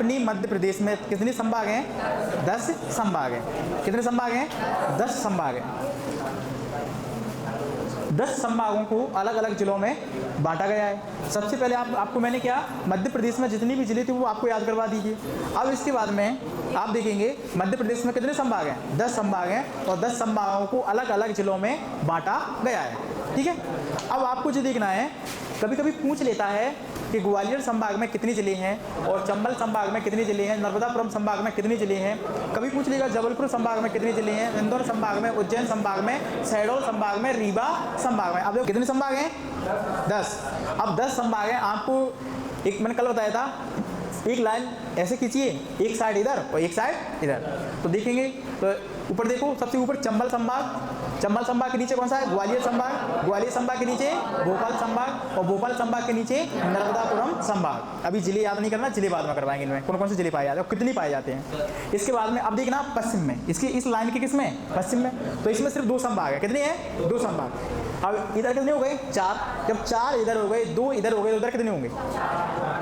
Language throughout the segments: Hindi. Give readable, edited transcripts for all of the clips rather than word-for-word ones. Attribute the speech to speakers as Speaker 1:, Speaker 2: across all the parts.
Speaker 1: अपनी मध्य प्रदेश में कितने संभाग हैं? 10 संभाग हैं। कितने संभाग हैं? 10 संभाग हैं। 10 संभागों को अलग अलग जिलों में बांटा गया है। सबसे पहले आपको मैंने क्या, मध्य प्रदेश में जितनी भी जिले थे वो आपको याद करवा दीजिए। अब इसके बाद में आप देखेंगे मध्य प्रदेश में कितने संभाग हैं? 10 संभाग हैं और 10 संभागों को अलग अलग जिलों में बांटा गया है। ठीक है, अब आपको जो देखना है, कभी कभी पूछ लेता है कि ग्वालियर संभाग में कितने जिले हैं और चंबल संभाग में कितने जिले हैं, नर्मदापुरम संभाग में कितने जिले हैं। कभी पूछ लेगा जबलपुर संभाग में कितने जिले हैं, इंदौर संभाग में, उज्जैन संभाग में, शहडोल संभाग में, रीवा संभाग में। अब देखो कितने संभाग हैं? 10। अब 10 संभाग हैं। आपको एक मैंने कल बताया था, एक लाइन ऐसे खींचिए, एक साइड इधर और एक साइड इधर, तो देखेंगे। तो ऊपर देखो, सबसे ऊपर चंबल संभाग, चंबल संभाग के नीचे कौन सा है? ग्वालियर संभाग, ग्वालियर संभाग के नीचे भोपाल संभाग और भोपाल संभाग के नीचे नर्मदापुरम संभाग। अभी जिले याद नहीं करना, जिले बाद में करवाएंगे इनमें कौन कौन से जिले पाए जाते हैं और कितने पाए जाते हैं। इसके बाद में अब देखना पश्चिम में, इसकी इस लाइन के किसमें? पश्चिम में। तो इसमें सिर्फ 2 संभाग है। कितने हैं? 2 संभाग। अब इधर कितने हो गए? 4। जब 4 इधर हो गए, 2 इधर हो गए, तो उधर कितने होंगे?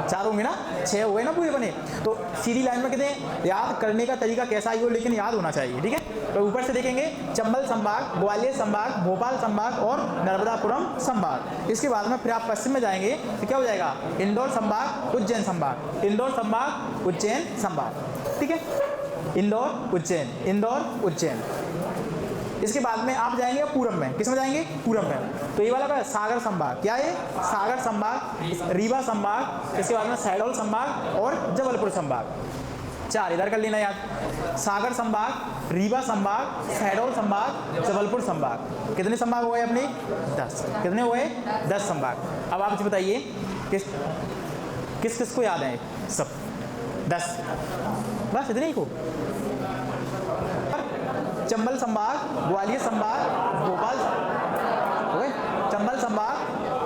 Speaker 1: 4 होंगे ना, 6 हो गए ना पूरे बने। तो सीधी लाइन में कितने? याद करने का तरीका कैसा ही हो लेकिन याद होना चाहिए। ठीक है, तो ऊपर से देखेंगे चंबल संभाग, ग्वालियर संभाग, भोपाल संभाग और नर्मदापुरम संभाग। इसके बाद में फिर आप पश्चिम में जाएंगे तो क्या हो जाएगा? इंदौर संभाग, उज्जैन संभाग, इंदौर संभाग, उज्जैन संभाग। ठीक है, इंदौर उज्जैन, इंदौर उज्जैन। इसके बाद में आप जाएंगे पूरब में। किस में जाएंगे? पूरब में। तो ये वाला क्या है? सागर संभाग। क्या है? सागर संभाग, रीवा संभाग, इसके बाद में शहडोल संभाग और जबलपुर संभाग। 4 इधर कर लेना याद। सागर संभाग, रीवा संभाग, शहडोल संभाग, जबलपुर संभाग। कितने संभाग हुए अपने? 10। कितने हुए? 10 संभाग। अब आप मुझे बताइए किस किस को याद है? सब 10, बस इतने ही को। चंबल संभाग, ग्वालियर संभाग, भोपाल, ओके, चंबल संभाग,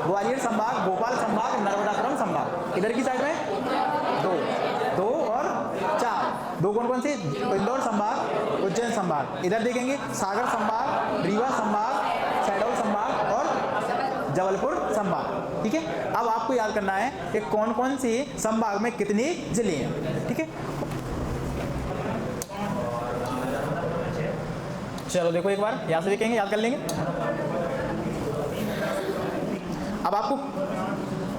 Speaker 1: ग्वालियर संभाग, भोपाल संभाग, नर्मदापुरम संभाग। इधर की साइड में 2 और 4। 2 कौन कौन से? इंदौर संभाग, उज्जैन संभाग। इधर देखेंगे सागर संभाग, रीवा संभाग, शहडोल संभाग और जबलपुर संभाग। ठीक है, अब आपको याद करना है कि कौन कौन से संभाग में कितने जिले हैं। ठीक है, चलो देखो एक बार यहाँ से देखेंगे, याद कर लेंगे। अब आपको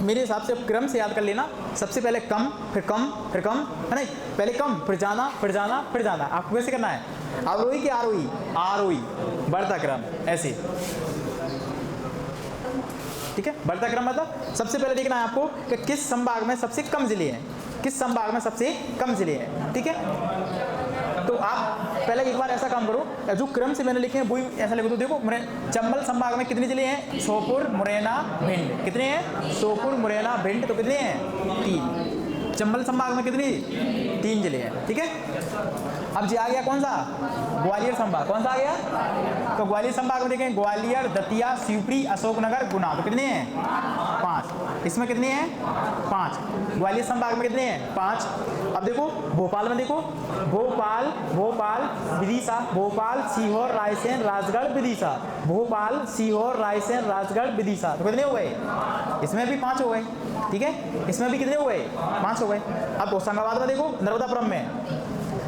Speaker 1: मेरे हिसाब से क्रम से याद कर लेना। सबसे पहले कम, फिर कम, फिर कम, है नहीं? पहले कम, फिर जाना, फिर जाना, फिर जाना। आपको वैसे करना है, अवरोही की आरोही, आरोही, बढ़ता क्रम, ऐसे। ठीक है, बढ़ता क्रम मतलब सबसे पहले देखना है आपको कि किस संभाग में सबसे कम जिले हैं, किस संभाग में सबसे कम जिले हैं। ठीक है, तो आप पहले एक बार ऐसा काम करो, जो क्रम से मैंने लिखे हैं वही ऐसा लिखो। तो देखो चंबल संभाग में कितने जिले हैं? श्योपुर, मुरैना, भिंड। कितने हैं? श्योपुर, मुरैना, भिंड। तो कितने हैं? 3। चंबल संभाग में कितने? 3 जिले हैं। ठीक है, अब जी आ गया कौन सा? ग्वालियर संभाग। कौन सा आ गया? तो ग्वालियर संभाग में देखें ग्वालियर, दतिया, शिवपुरी, अशोकनगर, गुना। तो कितने हैं? 5। इसमें कितने हैं? 5। ग्वालियर संभाग में कितने हैं? 5। अब देखो भोपाल में, देखो भोपाल, भोपाल, विदिशा, भोपाल, सीहोर, रायसेन, राजगढ़, विदिशा, भोपाल, सीहोर, रायसेन, राजगढ़, विदिशा। तो कितने हो गए? इसमें भी 5 हो गए। ठीक है, इसमें भी कितने हो गए? 5 हो गए। अब होशंगाबाद में देखो, नर्मदापुरम में,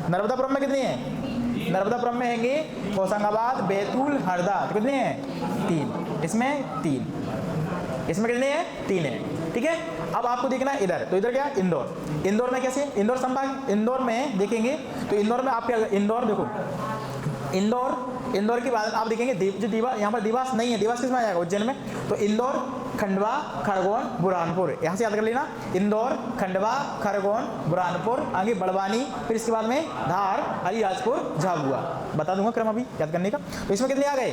Speaker 1: नर्मदापुरम में कितने हैं? नर्मदापुरम में हैंगे होशंगाबाद, बैतूल, हरदा। तो कितने हैं? 3। इसमें 3, इसमें कितने हैं? 3 है। ठीक है, अब आपको देखना है इधर। तो इधर क्या? इंदौर। इंदौर में कैसे? इंदौर संभाग, इंदौर में देखेंगे तो इंदौर में आप क्या? इंदौर देखो, इंदौर के बाद आप देखेंगे जो देवास, यहाँ पर देवास नहीं है। देवास किस में आ जाएगा? उज्जैन में। तो इंदौर, खंडवा, खरगोन, बुरहानपुर, यहाँ से याद कर लेना। इंदौर, खंडवा, खरगोन, बुरहानपुर, आगे बड़वानी, फिर इसके बाद में धार, अलीराजपुर, झाबुआ। बता दूंगा क्रम अभी याद करने का। तो इसमें कितने आ गए?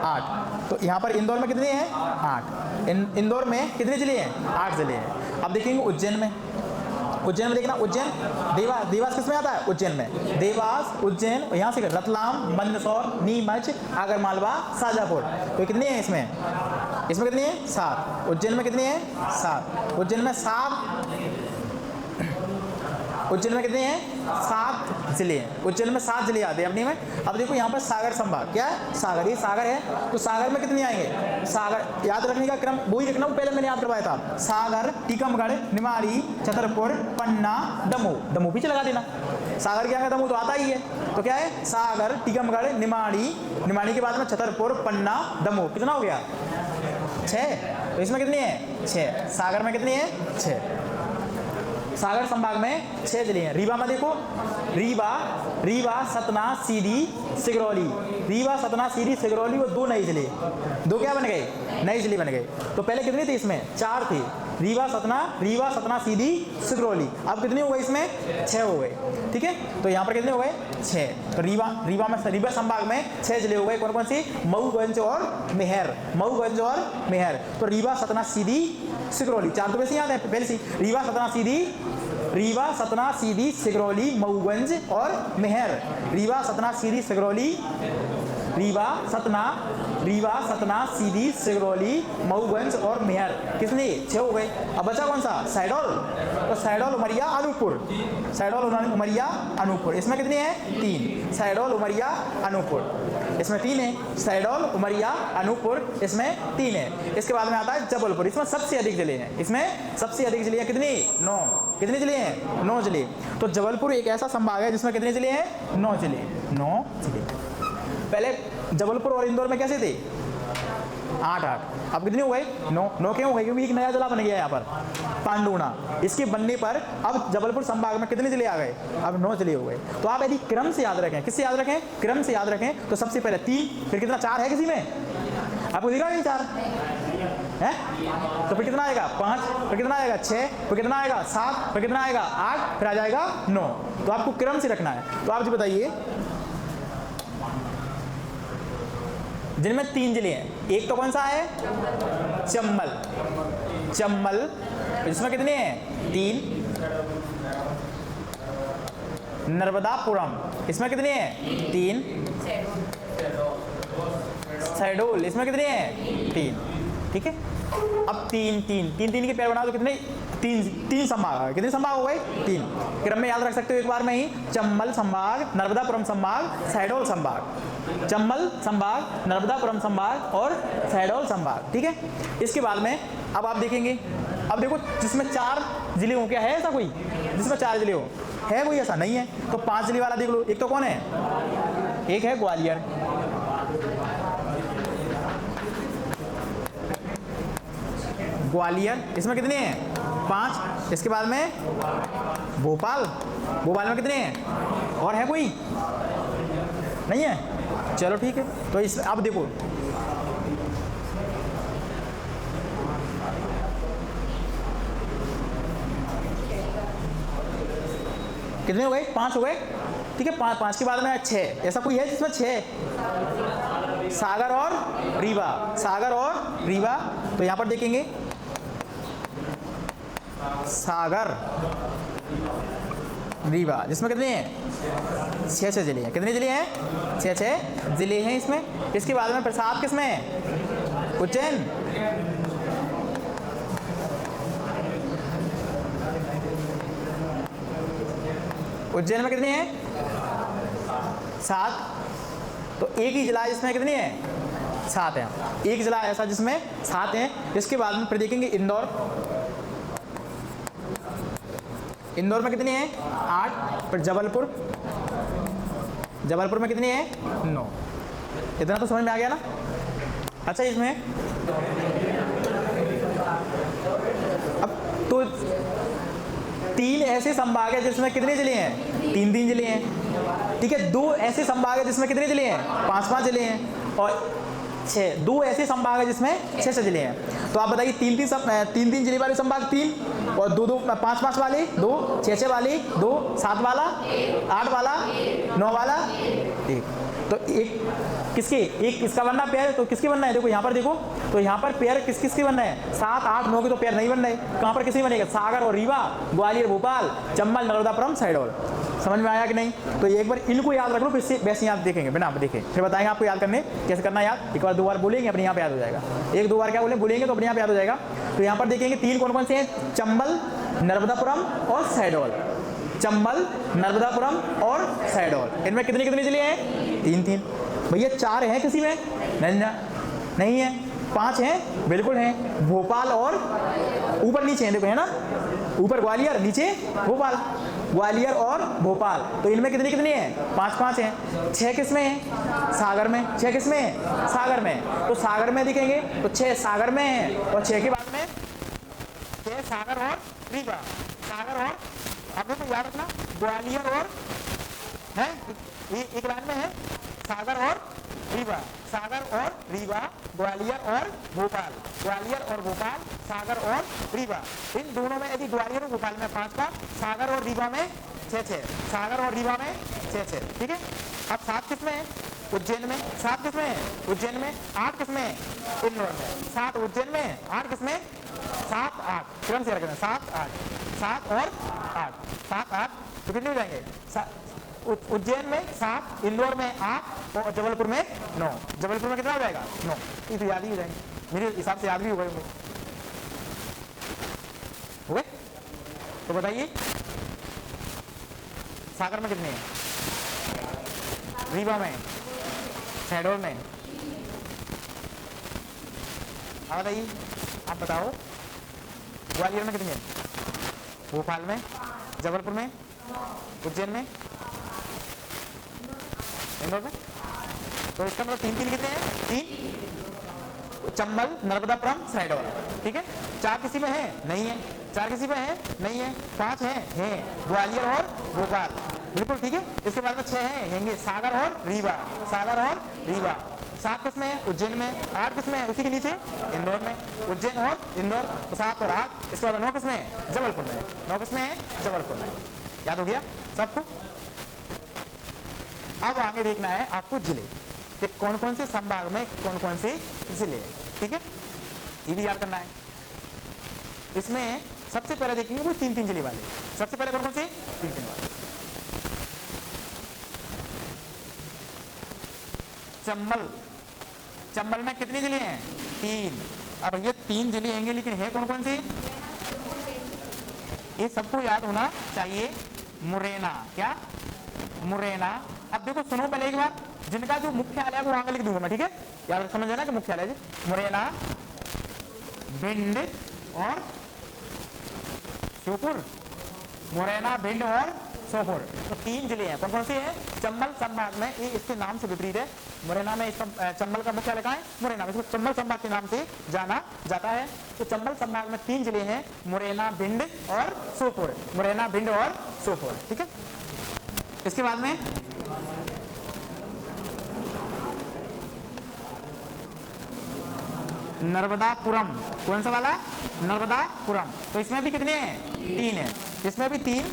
Speaker 1: 8। तो यहाँ पर इंदौर में कितने हैं? 8। इंदौर में कितने जिले हैं? 8 जिले हैं। अब देखेंगे उज्जैन में, उज्जैन में देखना, उज्जैन, देवास, देवास किस में आता है? उज्जैन में। देवास, उज्जैन, यहाँ से रतलाम, मंदसौर, नीमच, आगरमालवा, शाजापुर। तो कितने हैं इसमें? इसमें कितने हैं? 7। उज्जैन में कितने हैं? 7। उज्जैन में 7। उज्जैन में कितने हैं? 7 जिले हैं। उज्जैन में 7 जिले आते हैं अपने में। अब देखो यहाँ पर सागर संभाग, क्या है सागर, ये सागर है, तो सागर में कितने आएंगे, सागर याद रखने का क्रम वही रखना, पहले मैंने याद करवाया था, सागर, टीकमगढ़, निमाड़ी, छतरपुर, पन्ना, दमोह, दमोह पीछे लगा देना, सागर क्या है, दमोह तो आता ही है, तो क्या है सागर, टीकमगढ़, निमाड़ी, निमाड़ी के बाद में छतरपुर, पन्ना, दमोह, कितना हो गया 6। तो इसमें कितनी है 6, सागर में कितनी है 6, सागर संभाग में 6 जिले हैं। रीवा में देखो, रीवा, सतना, सीधी, सिगरौली, रीवा, सतना, सीधी, सिगरौली, वो 2 नए जिले, 2 क्या बन गए, नए जिले बन गए। तो पहले कितने थे इसमें 4 थे, रीवा, सतना, सीधी, सिगरौली, अब कितने हो गए इसमें 6 हो गए, ठीक है। तो यहाँ पर कितने हो गए 6। तो रीवा संभाग में 6 जिले हो गए, कौन कौन सी, मऊगंज और मेहर, मऊगंज और मेहर। तो रीवा, सतना, सीधी, सिगरौली, 4 तो वैसे याद है पहले से, रीवा, सतना, सीधी, सिगरौली, मऊगंज और मेहर, रीवा, सतना, सीधी, सिगरौली, रीवा, सतना, सीधी, सिगरौली, मऊगंज और मेहर, कितने 6 हो गए। अब बचा कौन सा, सैडोल, तो सैडोल, उमरिया, अनूपपुर, सैडोल, उमरिया, अनूपपुर, इसमें कितने हैं 3, सैडोल, उमरिया, अनूपपुर, इसमें 3 है, सैडोल, उमरिया, अनूपपुर, इसमें 3 है। इसके बाद में आता है जबलपुर, इसमें सबसे अधिक जिले हैं, इसमें सबसे अधिक जिले हैं कितने 9, कितने जिले हैं 9 जिले। तो जबलपुर एक ऐसा संभाग है जिसमें कितने जिले हैं 9 जिले, 9 जिले। पहले जबलपुर और इंदौर में कैसे थे 8, अब कितने हो गए 9 क्यों हो गए, क्योंकि एक नया जिला बन गया यहाँ पर पांडुना, इसके बनने पर अब जबलपुर संभाग में कितने जिले आ गए, अब 9 जिले हो गए। तो आप यदि क्रम से याद रखें, किससे याद रखें, क्रम से याद रखें, तो सबसे पहले 3, फिर कितना 4 है किसी में, आपको दिखा नहीं 4 है, तो फिर कितना आएगा 5, फिर कितना आएगा 6, फिर कितना आएगा 7, फिर कितना आएगा 8, फिर आ जाएगा 9। तो आपको क्रम से रखना है। तो आप जी बताइए जिनमें 3 जिले हैं, एक तो कौन सा है चंबल, इसमें कितने हैं 3, नर्मदापुरम, इसमें कितने हैं 3, शहडोल, इसमें कितने हैं 3, ठीक है। अब 3 के पेयर बनाओ तो कितने 3 संभाग, कितने संभाग हो गए 3। क्रम में याद रख सकते हो एक बार में ही, चंबल संभाग, नर्मदापुरम संभाग, शहडोल संभाग, चंबल संभाग, नर्मदापुरम संभाग और शहडोल संभाग, ठीक है। इसके बाद में अब आप देखेंगे, अब देखो जिसमें 4 जिले हो, क्या है ऐसा कोई जिसमें 4 जिले हो, है कोई ऐसा नहीं है। तो 5 जिले वाला देख लो, एक तो कौन है, एक है ग्वालियर, इसमें कितने हैं 5। इसके बाद में भोपाल में कितने हैं, और है कोई नहीं है, चलो ठीक है। तो इस अब देखो कितने हो गए 5 हो गए, ठीक है। 5 के बाद में 6, ऐसा कोई है जिसमें 6, सागर और रीवा, तो यहाँ पर देखेंगे सागर, रीवा, जिसमें कितने हैं 6 जिले हैं, कितने जिले हैं 6 जिले हैं इसमें। इसके बाद में प्रसाद किसमें है, उज्जैन, में कितने हैं 7। तो एक ही जिला जिसमें कितने हैं 7 हैं, एक जिला ऐसा जिसमें 7 हैं। इसके बाद में फिर देखेंगे इंदौर में कितने हैं 8। फिर जबलपुर में कितने हैं 9। इतना तो समझ में आ गया ना। अच्छा इसमें अब तो 3 ऐसे संभाग है जिसमें कितने जिले हैं 3 जिले हैं, ठीक है। 2 ऐसे संभाग है जिसमें कितने जिले हैं 5 जिले हैं, और 2 ऐसे संभाग है जिसमें 6 जिले हैं। तो आप बताइए 3 जिले वाले संभाग 3, और 2 5 वाले 2, 6 वाले 2, 7 वाला 8 वाला 9 वाला 1। तो एक किसका बनना पेयर, तो किसके बनना है, देखो यहाँ पर देखो, तो यहाँ पर पेयर किसके बनना है 7, 8, 9 के तो पेयर नहीं बन रहे। कहाँ पर किसी बनेगा, सागर और रीवा, ग्वालियर, भोपाल, चंबल, नर्मदापुरम, शहडोल। समझ में आया कि नहीं। तो एक बार इनको याद रख लो, फिर से वैसे याद देखेंगे बिना देखें, फिर बताएंगे आपको याद करने कैसे करना है याद। एक बार 2 बार बोलेंगे अपने यहाँ पे याद हो जाएगा, 1-2 बार क्या बोलेंगे तो अपने यहाँ पे याद हो जाएगा। तो यहाँ पर देखेंगे 3 कौन कौन से हैं, चंबल, नर्मदापुरम और शहडोल। चंबल, नर्मदापुरम और शहडोल। इनमें कितनी कितनी जिले हैं? 3-3। भैया 4 हैं किसी में? नहीं है। 5 हैं? बिल्कुल हैं। भोपाल और ऊपर नीचे हैं, देखो है ना, ऊपर ग्वालियर, नीचे भोपाल, ग्वालियर और भोपाल। तो इनमें कितनी कितनी है? 5-5 हैं। 6 किसमें हैं? सागर में। 6 किसमें हैं? सागर में। तो सागर में दिखेंगे तो 6 सागर में हैं, और 6 के बाद में 6 सागर और रीवा। सागर और, अब देखो याद रखना, ग्वालियर और है एक लाइन में है, सागर और रीवा, सागर और रीवा, ग्वालियर और भोपाल, ग्वालियर और भोपाल, सागर और रीवा। इन दोनों में यदि ग्वालियर और भोपाल में 5-5, सागर और रीवा में 6-6, सागर और रीवा में 6-6, ठीक है। अब 7 किसमें है? उज्जैन में। 7 किसमें है? उज्जैन में। 8 किसमें है? इंदौर में। 7 उज्जैन में, 8 किसमें? 7-8, तुरंत से रखें, 7-8, 7 और 8, 7-8, तो कितने हो जाएंगे? उज्जैन में 7, इंदौर में 8 और जबलपुर में 9। जबलपुर में कितना हो जाएगा? 9। ये तो याद ही हो जाएंगे, मेरे हिसाब से याद भी हो गए होंगे। तो बताइए सागर में कितने हैं? रीवा में, शहडोल में। अब बताइए, आप बताओ ग्वालियर में कितने हैं? भोपाल में, जबलपुर में, उज्जैन में, इंदौर में। तो इसका मतलब 3-3 कितने हैं? 3। चंबल, नर्मदापुरम, शहडोल, ठीक है। 4 किसी में है? नहीं है। 4 किसी में है? नहीं है। 5 हैं, ग्वालियर और भोपाल, बिल्कुल ठीक है। इसके बाद में 6 हैं, सागर और रीवा, सागर और रीवा। 7 किसमें है? उज्जैन में। 8 किसमें है? उसी के नीचे इंदौर में, उज्जैन और इंदौर, तो 7 और 8। इसके बाद 9 किसमें है? जबलपुर में। 9 किसमें है? जबलपुर में। याद हो गया सबको? अब आगे देखना है आपको जिले कि कौन कौन से संभाग में कौन कौन से जिले हैं, ठीक है, ये भी याद करना है। इसमें सबसे पहले देखेंगे वो 3-3 जिले वाले। सबसे पहले कौन कौन से? 3-3 वाले। चंबल, चंबल में कितने जिले हैं? 3। अब ये 3 जिले हैं, लेकिन है कौन कौन से? ये सबको याद होना चाहिए। मुरैना, क्या? मुरैना। अब देखो सुनो पहले एक बार, जिनका जो मुख्यालय है वो आगे लिख दूंगा मैं, ठीक है, याद समझ जाना कि मुख्यालय है मुरैना, भिंड और श्योपुर। मुरैना, भिंड और श्योपुर, तो 3 जिले हैं। कौन कौन से हैं? चंबल संभाग में, ये इसके नाम से विपरीत है। मुरैना में चंबल का मुख्यालय कहाँ है? मुरैना में। इसको चंबल संभाग के नाम से जाना जाता है। तो चंबल संभाग में 3 जिले हैं, मुरैना, भिंड और श्योपुर। मुरैना, भिंड और श्योपुर, ठीक है। इसके बाद में नर्मदापुरम। कौन सा वाला? नर्मदापुरम। तो इसमें भी कितने हैं? 3 हैं। इसमें भी 3,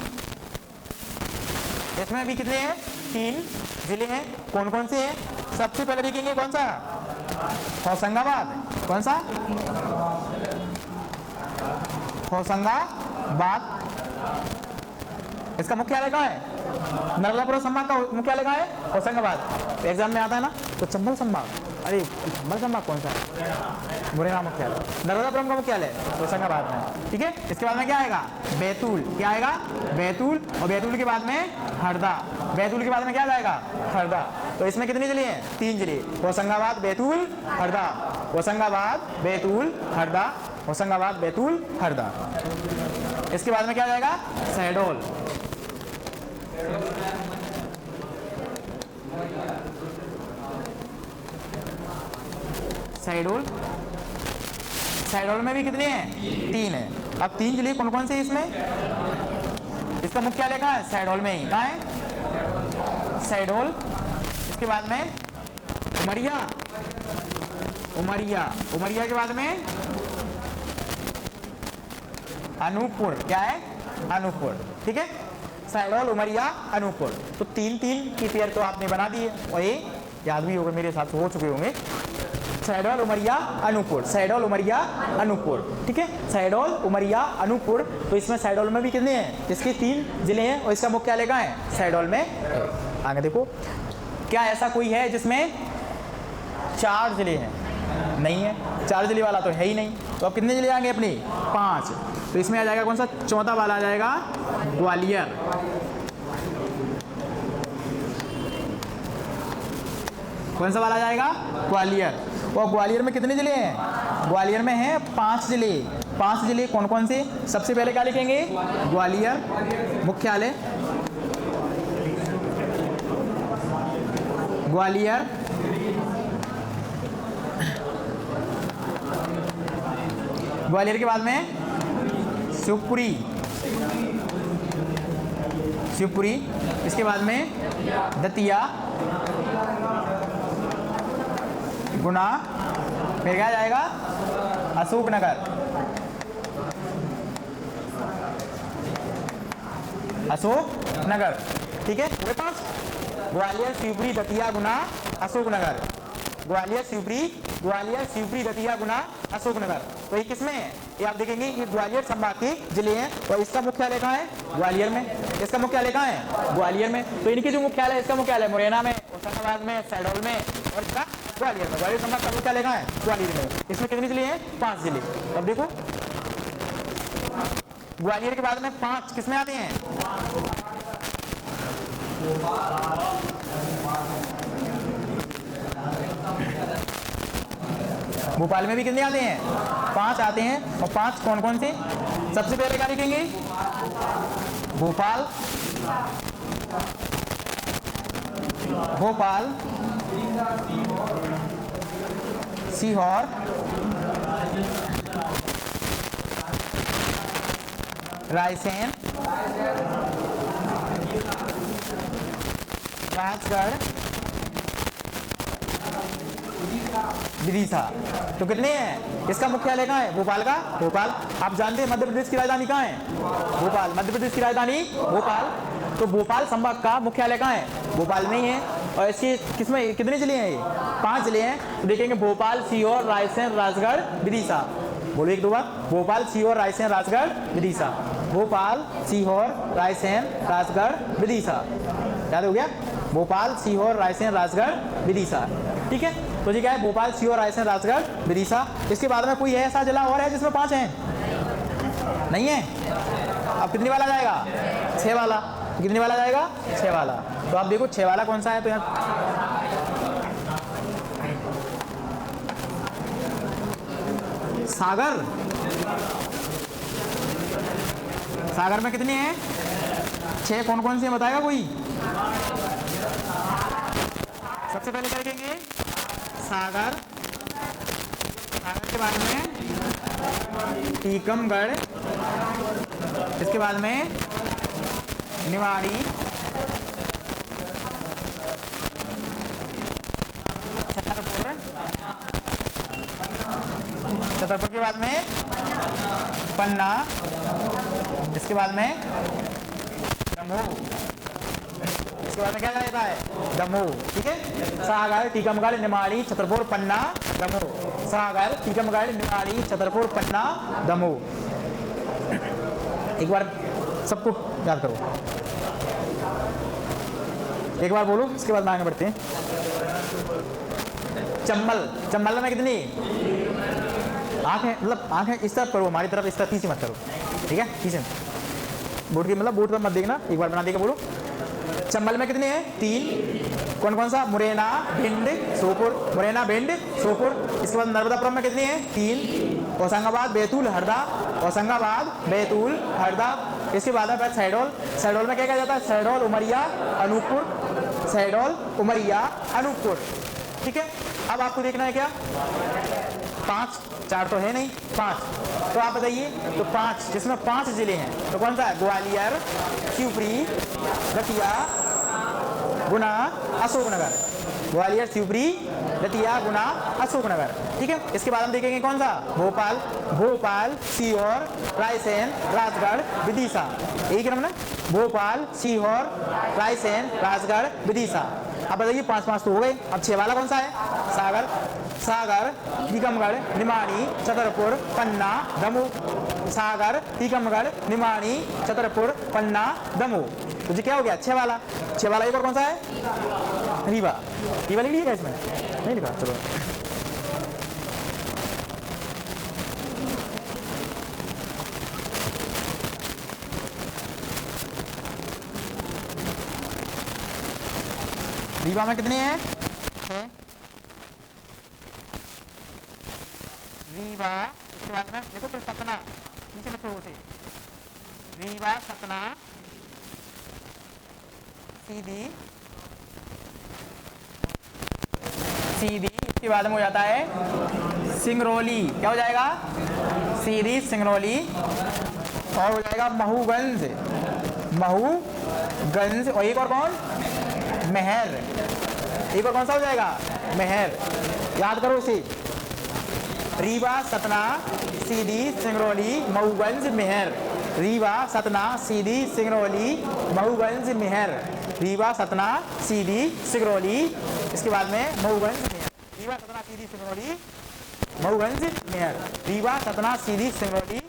Speaker 1: इसमें भी कितने हैं? 3 जिले हैं। कौन कौन से हैं? सबसे पहले देखेंगे कौन सा? होशंगाबाद। कौन सा? होशंगाबाद। इसका मुख्यालय कहाँ है? नर्मदापुरम संभाग का मुख्यालय कहाँ है? होशंगाबाद। एग्जाम में आता है ना, तो चंबल संभाग, अरे चंबल संभाग कौन सा? मुरैना मुख्यालय। नर्मदापुरम का मुख्यालय होशंगाबाद में, ठीक है। इसके बाद में क्या आएगा? बैतूल। क्या आएगा? बैतूल। और बैतूल के बाद में हरदा। बैतूल के बाद में क्या जाएगा? हरदा। तो इसमें कितने जिले हैं? 3 जिले, होशंगाबाद, बैतूल, हरदा। होशंगाबाद, बैतूल, हरदा। होशंगाबाद, बैतूल, हरदा। इसके बाद में क्या जाएगा? शहडोल। शहडोल, शहडोल में भी कितने हैं? 3 हैं। अब 3 जिले कौन कौन से इसमें? इसका मुख्यालय कहाँ है? शहडोल में ही। कहाँ है? शहडोल। इसके बाद में उमरिया। उमरिया, उमरिया के बाद में अनूपपुर। क्या है? अनूपपुर, ठीक है। शहडोल, उमरिया, अनूपपुर। तो 3-3 की पेयर तो आपने बना दी है, और ये याद भी होगा, मेरे हिसाब से हो चुके होंगे। शहडोल, उमरिया, अनूपपुर। शहडोल, उमरिया, अनूपपुर, ठीक है। शहडोल, उमरिया, अनूपपुर। तो इसमें शहडोल में भी कितने हैं? इसके 3 जिले हैं, और इसका मुख्यालय कहाँ है? शहडोल में। आगे देखो, क्या ऐसा कोई है जिसमें 4 जिले हैं? नहीं है। 4 जिले वाला तो है ही नहीं। तो अब कितने जिले आएंगे अपनी 5। तो इसमें आ जाएगा कौन सा चौथा वाला आ जाएगा ग्वालियर। कौन सा वाला आ जाएगा ग्वालियर। और ग्वालियर में कितने जिले हैं, ग्वालियर में हैं 5 जिले। 5 जिले कौन कौन से, सबसे पहले क्या लिखेंगे ग्वालियर मुख्यालय, ग्वालियर, ग्वालियर के बाद में शिवपुरी, शिवपुरी, इसके बाद में दतिया, गुना, फिर क्या जाएगा अशोकनगर, अशोकनगर। ठीक है, पूरे 5 ग्वालियर, शिवपुरी, दतिया, गुना, अशोकनगर। ग्वालियर, शिवपुरी, ग्वालियर, शिवपुरी, दतिया, गुना, अशोकनगर। तो ये किसमें है, ये आप देखेंगे ये ग्वालियर संभाग के जिले हैं। और इसका मुख्यालय कहाँ है, ग्वालियर में। इसका मुख्यालय कहाँ है, ग्वालियर में। तो इनके जो मुख्यालय है, इसका मुख्यालय मुरैना में, होशंगाबाद में, शहडोल में, और इसका ग्वालियर में। ग्वालियर संभाग का मुख्यालय कहाँ है, ग्वालियर में। इसमें कितने जिले हैं, 5 जिले। अब देखो ग्वालियर के बाद में 5 किसमें आते हैं, भोपाल में भी कितने आते हैं, 5 आते हैं। और 5 कौन कौन से, सबसे पहले क्या लिखेंगे भोपाल, भोपाल, सीहोर, रायसेन, राजगढ़, विदिशा। तो कितने हैं, इसका मुख्यालय कहाँ है, भोपाल का, भोपाल। आप जानते हैं मध्य प्रदेश की राजधानी कहाँ है, भोपाल। मध्य प्रदेश की राजधानी भोपाल। तो भोपाल संभाग का मुख्यालय कहाँ है, भोपाल में ही है। और इसके किसमें कितने जिले हैं, ये 5 जिले हैं। तो देखेंगे भोपाल, सीहोर, रायसेन, राजगढ़, विदिशा। बोलो एक दो बार, भोपाल, सीहोर, रायसेन, राजगढ़, विदिशा। भोपाल, सीहोर, रायसेन, राजगढ़, विदिशा। याद हो गया, भोपाल, सीहोर, रायसेन, राजगढ़, विदिशा। ठीक है, तो जी क्या है, भोपाल, सीहोर, रायसेन, राजगढ़, विदिशा। इसके बाद में कोई ऐसा जिला और है जिसमें 5 हैं, नहीं है। अब कितनी वाला जाएगा, 6 वाला। कितने वाला जाएगा, 6 वाला। तो आप देखो 6 वाला कौन सा है, तो यहाँ सागर, सागर में कितने हैं, 6 कौन कौन से हैं बताएगा कोई। सबसे पहले क्या लिखेंगे, सागर, सागर के बाद में टीकमगढ़, इसके बाद में निवाड़ी, छतरपुर, छतरपुर के बाद में पन्ना, इसके बाद में दमोह, इसके बाद में क्या रहता है, दमोह। ठीक है, सागर, टीकमगढ़, निमाड़ी, छतरपुर, पन्ना, दमोह। सागर, टीकमगढ़, निमाड़ी, छतरपुर, पन्ना, दमोह। एक बार सबको याद करो, एक बार बोलो, इसके बाद में आगे बढ़ते हैं। चंबल, चंबल में कितनी आँख है, मतलब आँख है इस तरफ करो, हमारी तरफ इस तरफ पीछे मत करो। ठीक है, पीछे बोर्ड की, मतलब बोर्ड पर मत देखना, एक बार बना देगा। बोलो चंबल में कितने हैं, 3। कौन कौन सा, मुरैना, भिंड, श्योपुर, मुरैना, भिंड, श्योपुर। इसके बाद नर्मदापुरम में कितने हैं, 3। होशंगाबाद, बैतूल, हरदा, होशंगाबाद, बैतूल, हरदा। इसके बाद में शहडोल, शहडोल में क्या कहा जाता है, शहडोल, उमरिया, अनूपपुर, शहडोल, उमरिया, अनूपपुर। ठीक है, अब आपको देखना है क्या, 5, 4 तो है नहीं, 5। तो आप बताइए, तो 5 जिसमें 5 जिले हैं, तो कौन सा है, ग्वालियर, शिवपुरी, दतिया, गुना, अशोकनगर। ग्वालियर, शिवपुरी, दतिया, गुना, अशोकनगर। ठीक है, इसके बाद हम देखेंगे कौन सा, भोपाल, भोपाल, सीहोर, रायसेन, राजगढ़, विदिशा। यही क्रम ना, भोपाल, सीहोर, रायसेन, राजगढ़, विदिशा। अब बताइए 5 तो हो गए। अब 6 वाला कौन सा है, सागर, सागर, टीकमगढ़, निमाड़ी, छतरपुर, पन्ना, दमोह। सागर, टीकमगढ़, निमाड़ी, छतरपुर, पन्ना, दमोह। तो जी क्या हो गया, 6 वाला। 6 वाला एक और कौन सा है, रीवा। रीवा लिखिएगा, इसमें नहीं लिखा, चलो। रीवा में कितने हैं? 6। रीवा, इसके बाद में देखो फिर सतना, नीचे लिखो उसे, रीवा सतना सीधी, इसके बाद में हो जाता है सिंगरौली, क्या हो जाएगा? सीधी सिंगरौली। और हो जाएगा महूगंज, और एक और कौन? महर, एक और कौन सा हो जाएगा? महर। याद करो इसे, रीवा सतना सीधी सिंगरौली महूगंज महर, रीवा सतना सीधी सिंगरौली महूगंज महर, रीवा सतना सीधी सिंगरौली, इसके बाद में महूगंज महर, रीवा सतना सीधी सिंगरौली महूगंज महर, रीवा सतना सीधी सिंगरौली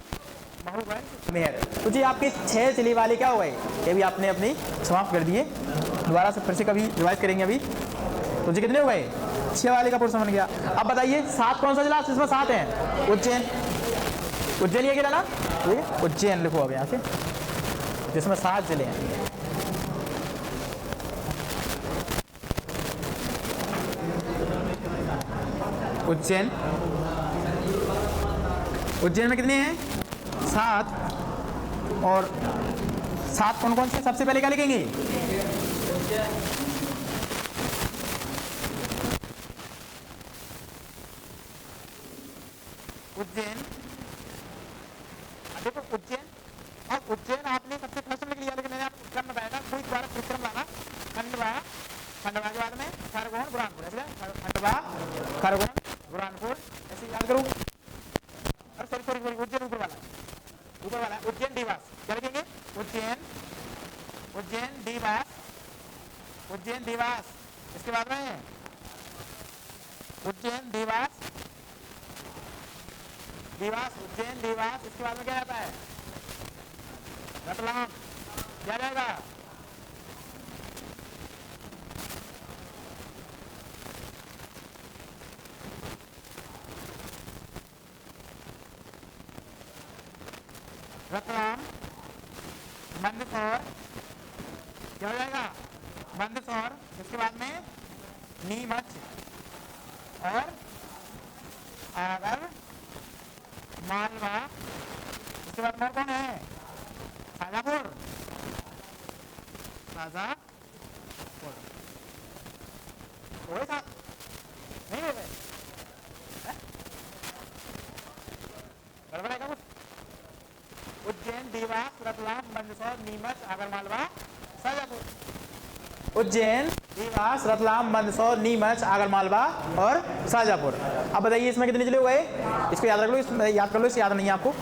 Speaker 1: महूगंज महर। तो जी आपके 6 जिले वाले क्या हो गए? ये भी आपने अपनी समाप्त कर दिए। दोबारा से फिर से कभी रिवाइज करेंगे अभी। तो जी कितने हो गए? 6 वाले का पोर्शन बन गया। अब बताइए 7 कौन सा जिला जिसमें 7 हैं? उज्जैन, उज्जैन ये ना, ठीक है, उज्जैन लिखो अब यहाँ से, जिसमें 7 जिले हैं। उज्जैन, उज्जैन में कितने हैं? 7। और 7 कौन कौन से? सबसे पहले क्या लिखेंगे? उज्जैन, देखो उज्जैन, और उज्जैन आपने सबसे फर्स्ट लिख लिया, लेकिन मैंने आपको क्रम बताया कोई द्वारा विक्रम लाना। खंडवा, खंडवा के बाद में खरगोन बुरहानपुर, ऐसे खंडवा खरगोन बुरहानपुर, ऐसे याद करो। और सॉरी उज्जैन ऊपर वाला उज्जैन देवास, क्या लिखेंगे? उज्जैन देवास, इसके बाद में उज्जैन उज्जैन देवास, इसके बाद में क्या आता है? रतलाम, क्या जाएगा? रतलाम, मंदसौर, क्या हो जाएगा? मंदसौर, इसके बाद में नीमच और आगर मालवा, इसके बाद में कौन है? शाजापुर, हो साथ नहीं हो गए? गड़बड़ है क्या कुछ? उज्जैन, देवास, रतलाम, मंदसौर, नीमच, आगरमालवा, शाजापुर। उज्जैन, देवास, रतलाम, मंदसौर, नीमच, आगरमालवा और शाजापुर। अब बताइए इसमें कितने जिले हो गए? इसको याद रख लो, इसमें याद कर लो, इससे याद नहीं है आपको।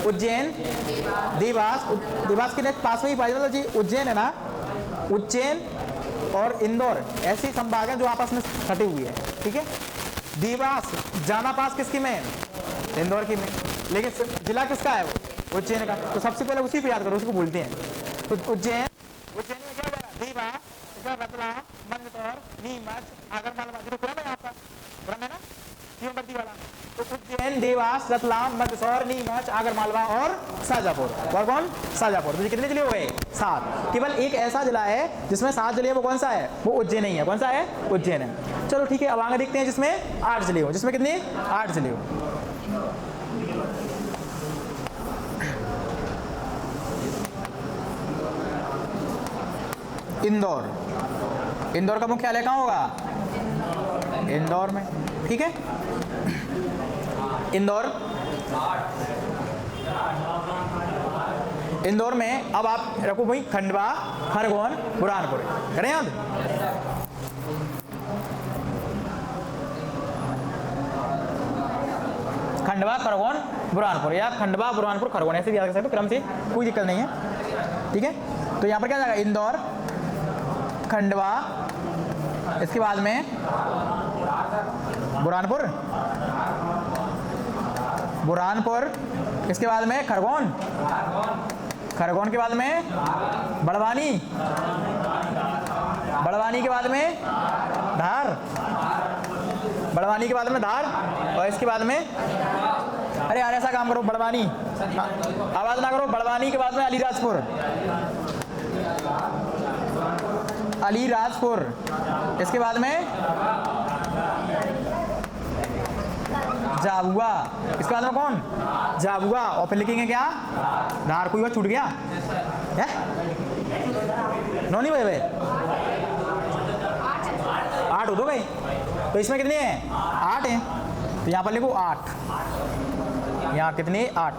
Speaker 1: उज्जैन, देवास के पास में ही पाया जाता जी, उज्जैन है ना, उज्जैन और इंदौर ऐसी संभाग है जो आपस में सटे हुए हैं, ठीक है। देवास जाना पास किसकी में? इंदौर की में, लेकिन जिला किसका है? वो उज्जैन का। तो सबसे पहले उसी को याद करो, उसको बोलते हैं। तो उज्जैन में क्या होगा? देवास, रतलाम, मंदसौर, नीमच, आगरमालवा, जो क्रम है आपका, क्रम है ना तीनबंदी वाला। तो उज्जैन, देवास, रतलाम, मंदसौर, नीमच, आगरमालवा और शाजापुर। और कौन? शाजापुर। तो कितने जिले हो गए? 7। केवल एक ऐसा जिला है जिसमें 7 जिले, वो कौन सा है? वो उज्जैन नहीं है। कौन सा है? उज्जैन है। चलो ठीक है, अब आगे देखते हैं जिसमें 8 जिले हो। जिसमें कितने? 8 जिले हो। इंदौर का मुख्यालय कहाँ होगा? इंदौर में, ठीक है। इंदौर में अब आप रखो भाई खंडवा, खरगोन, बुरहानपुर, करें याद? खंडवा, खरगोन, बुरहानपुर, या खंडवा, बुरहानपुर, खरगोन, ऐसे भी याद कर सकते हो क्रम से, कोई दिक्कत नहीं है, ठीक है। तो यहाँ पर क्या जाएगा? इंदौर, खंडवा, इसके बाद में बुरहानपुर, इसके बाद में खरगोन के बाद में बड़वानी के बाद में धार, और इसके बाद में, अरे यार ऐसा काम करो, बड़वानी, आवाज ना करो, बड़वानी के बाद में अलीराजपुर, अलीराजपुर, इसके बाद में झाबुआ, इसके बाद में कौन, झाबुआ, और फिर लिखेंगे क्या, धार। कोई बात छूट गया है? नौ नहीं भाई, 8 हो तो गए। तो इसमें कितने हैं, 8 हैं, तो यहाँ पर लिखो 8, यहाँ कितने, 8।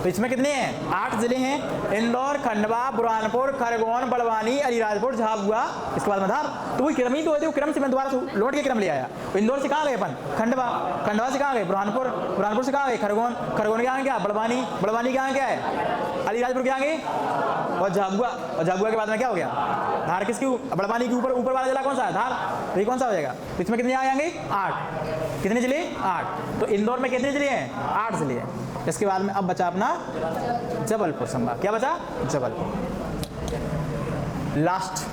Speaker 1: तो इसमें कितने हैं, 8 जिले हैं, इंदौर, खंडवा, बुरहानपुर, खरगोन, बड़वानी, अलीराजपुर, झाबुआ, इसके बाद में धार। तो वही क्रम ही तो है, क्रम से मैं दोबारा लौट के क्रम ले आया। तो इंदौर से कहाँ गए अपन, खंडवा, खंडवा से कहाँ गए, बुरहानपुर, बुरहानपुर से कहाँ गए, खरगोन, खरगोन के यहाँ क्या, बड़वानी, बड़वानी के यहाँ क्या है, अलीराजपुर के यहाँ गए, और झाबुआ, और झाबुआ के बाद में क्या हो गया, धार। किसकी, बड़वानी के ऊपर, ऊपर वाला जिला कौन सा है, धार। तो ये कौन सा हो जाएगा, तो इसमें कितने आएंगे, 8। कितने जिले, 8। तो इंदौर में कितने जिले हैं, 8 जिले हैं। इसके बाद में अब बचा अपना जबलपुर संभाग। क्या बचा, जबलपुर। लास्ट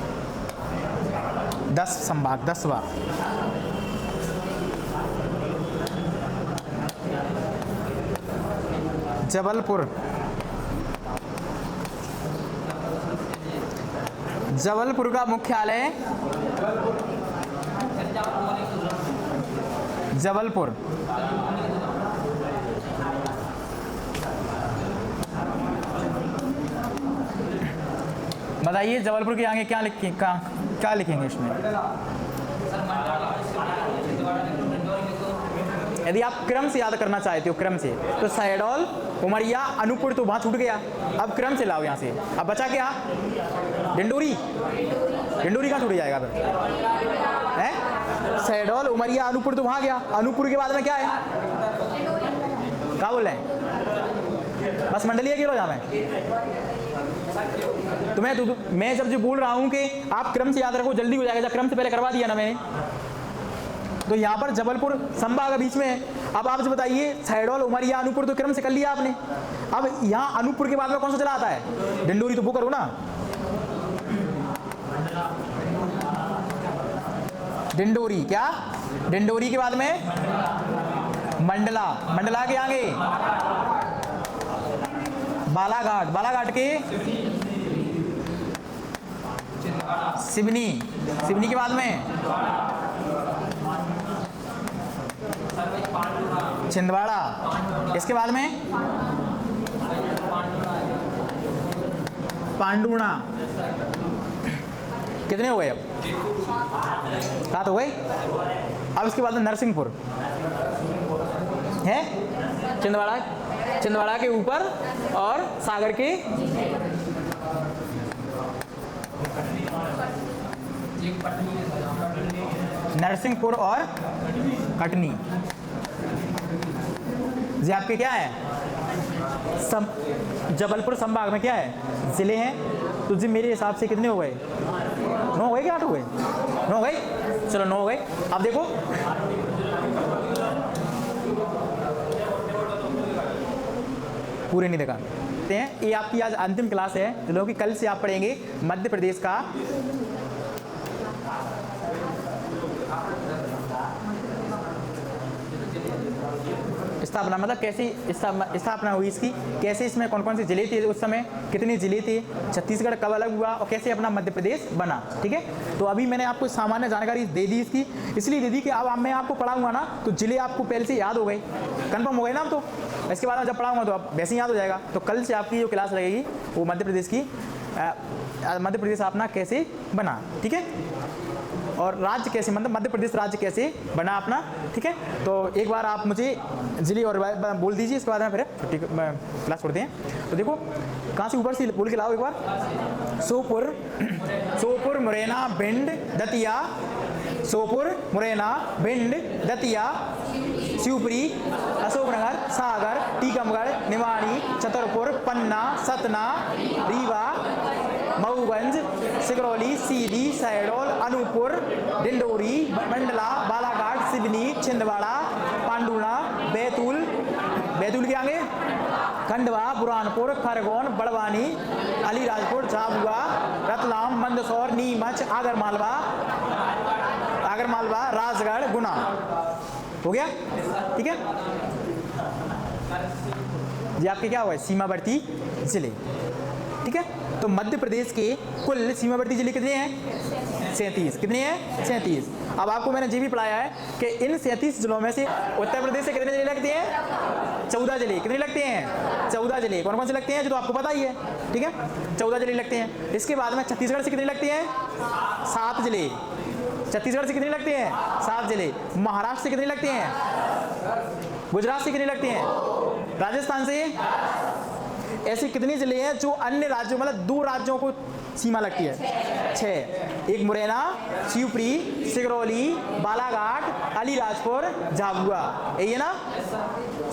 Speaker 1: 10 संभाग, 10वां। जबलपुर, जबलपुर का मुख्यालय जबलपुर। बताइए जबलपुर के आगे क्या लिखेंगे इसमें। यदि आप क्रम से याद करना चाहते हो, क्रम से, तो शहडोल, उमरिया, अनूपपुर तो वहाँ छूट गया, अब क्रम से लाओ यहाँ से। अब बचा क्या, डिंडोरी। डिंडोरी कहाँ छूट जाएगा फिर, है? शहडोल, उमरिया, अनूपपुर तो वहाँ गया, अनूपपुर के बाद में क्या है, क्या बोल रहे हैं, बस मंडलीय की रोजा में। तो मैं जब जो बोल रहा हूँ कि आप क्रम से याद रखो, जल्दी हो जाएगा, जब क्रम से पहले करवा दिया ना मैंने। तो यहाँ पर जबलपुर संभाग बीच में है। अब आप जो बताइए, शहडोल, उमरिया, अनूपपुर तो क्रम से कर लिया आपने। अब यहाँ अनूपपुर के बाद में कौन सा चला आता है, डिंडोरी, तो वो करो ना। डिंडोरी, क्या, डिंडोरी के बाद में मंडला, मंडला के आगे बालाघाट, बालाघाट के सिवनी, सिवनी के बाद में छिंदवाड़ा, इसके बाद में पांडुर्णा। कितने हो गए, अब 7 हो गए। अब इसके बाद में नरसिंहपुर है, छिंदवाड़ा, छिंदवाड़ा के ऊपर और सागर के नरसिंहपुर और कटनी। ये आपके क्या है, जबलपुर संभाग में क्या है, जिले हैं। तो जी मेरे हिसाब से कितने हो गए, 9 हो गए क्या 8 हो गए, 9 हो गए, चलो 9 हो गए। अब देखो पूरे नहीं देखा हैं। ये आपकी आज अंतिम क्लास है, जो कि कल से आप पढ़ेंगे मध्य प्रदेश का स्थापना, मतलब कैसे स्थापना हुई इसकी, कैसे इसमें कौन कौन से जिले थे उस समय, कितने जिले थे, छत्तीसगढ़ कब अलग हुआ और कैसे अपना मध्य प्रदेश बना। ठीक है, तो अभी मैंने आपको सामान्य जानकारी दे दी इसकी, इसलिए दे दी कि अब मैं आपको पढ़ाऊंगा ना तो जिले आपको पहले से याद हो गए, कन्फर्म हो गए ना। अब तो इसके बाद जब पढ़ाऊंगा तो अब वैसे ही याद हो जाएगा। तो कल से आपकी जो क्लास लगेगी वो मध्य प्रदेश की, मध्य प्रदेश अपना कैसे बना, ठीक है, और राज्य कैसे, मतलब मध्य प्रदेश राज्य कैसे बना अपना। ठीक है, तो एक बार आप मुझे जिले और बोल दीजिए, इसके बाद में फिर छुट्टी क्लास छोड़ते हैं। तो देखो कहाँ से ऊपर से बोल के लाओ एक बार। सोपुर, सोपुर, मुरैना, भिंड, दतिया, सोपुर, मुरैना, भिंड, दतिया, शिवपुरी, अशोकनगर, सागर, टीकमगढ़, निवाड़ी, छतरपुर, पन्ना, सतना, रीवा, मऊगंज, सिगरौली, सीधी, शहडोल, अनूपपुर, डिंडोरी, मंडला, बालाघाट, सिवनी, छिंदवाड़ा, पांडुर्णा, बैतूल, बैतूल के आगे खंडवा, बुरहानपुर, खरगोन, बड़वानी, अलीराजपुर, झाबुआ, रतलाम, मंदसौर, नीमच, आगरमालवा, आगरमालवा, राजगढ़, गुना। हो गया, ठीक है। ये आपके क्या हुआ, सीमावर्ती जिले। ठीक है। तो मध्य प्रदेश के कुल सीमावर्ती जिले कितने हैं? 37। कितने हैं? 37। अब आपको मैंने ये भी पढ़ाया है कि इन 37 जिलों में से उत्तर प्रदेश से कितने जिले लगते हैं? 14 जिले। कितने लगते हैं? 14 जिले। कौन कौन से लगते हैं जो तो आपको पता ही है, ठीक है, 14 जिले लगते हैं। इसके बाद में छत्तीसगढ़ से कितने लगते हैं? 7 जिले। छत्तीसगढ़ से कितने लगते हैं? 7 जिले। महाराष्ट्र से कितने लगते हैं? गुजरात से कितने लगते हैं? राजस्थान से? ऐसे कितने जिले हैं जो अन्य राज्यों मतलब 2 राज्यों को सीमा लगती है? 6। एक मुरैना, शिवपुरी, सिगरौली, बालाघाट, अलीराजपुर, झाबुआ, यही है ना।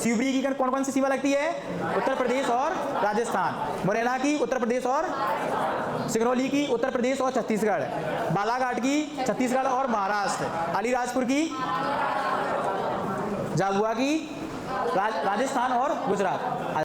Speaker 1: शिवपुरी की कौन कौन सी सीमा लगती है? उत्तर प्रदेश और राजस्थान। मुरैना की उत्तर प्रदेश और सिगरौली की उत्तर प्रदेश और छत्तीसगढ़। बालाघाट की छत्तीसगढ़ और महाराष्ट्र। अलीराजपुर की, झाबुआ की राजस्थान और गुजरात।